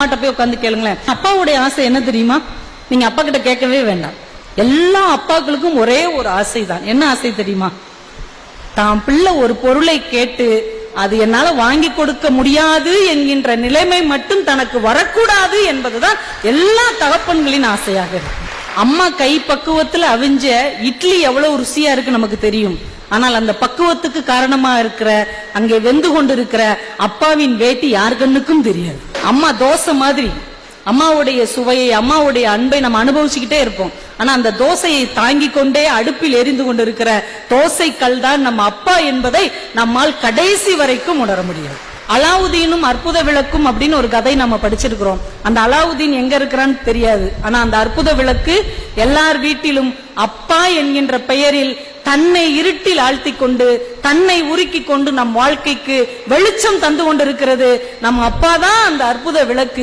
போய் உட்காந்து கேளுங்களேன். அப்பாவுடைய ஆசை என்ன தெரியுமா? நீங்க அப்பா கிட்ட கேட்கவே வேண்டாம். எல்லா அப்பாக்களுக்கும் ஒரே ஒரு ஆசை தான். என்ன ஆசை தெரியுமா? தான் பிள்ளை ஒரு பொருளை கேட்டு அது என்னால வாங்கி கொடுக்க முடியாது என்கின்ற நிலைமை மட்டும் தனக்கு வரக்கூடாது என்பதுதான் எல்லா தகப்பன்களின் ஆசையாக இருக்கு. அம்மா கை பக்குவத்துல அவிஞ்ச இட்லி எவ்வளவு ருசியா இருக்கு நமக்கு தெரியும். ஆனால் அந்த பக்குவத்துக்கு காரணமா இருக்கிற அங்கே வெந்து கொண்டிருக்கிற அப்பாவின் வேட்டி யார் கண்ணுக்கும் தெரியாது. அம்மா தோசை மாதிரி அம்மாவுடைய சுவையை அம்மாவுடைய அன்பை நம்ம அனுபவிச்சுக்கிட்டே இருப்போம். ஆனா அந்த தோசையை தாங்கி கொண்டே அடுப்பில் எரிந்து கொண்டிருக்கிற தோசை கல் தான் நம்ம அப்பா என்பதை நம்மால் கடைசி வரைக்கும் உணர முடியாது. அலாவுதீனும் அற்புத விளக்கும் அப்படின்னு ஒரு கதை நம்ம படிச்சிருக்கிறோம். அந்த அலாவுதீன் எங்க இருக்கிறான்னு தெரியாது. ஆனா அந்த அற்புத விளக்கு எல்லார் வீட்டிலும் அப்பா என்கின்ற பெயரில் தன்னை இருட்டில் ஆழ்த்தி கொண்டு தன்னை உருக்கி கொண்டு நம் வாழ்க்கைக்கு வெளிச்சம் தந்து கொண்டிருக்கிறது. நம் அப்பா தான் அந்த அற்புத விளக்கு.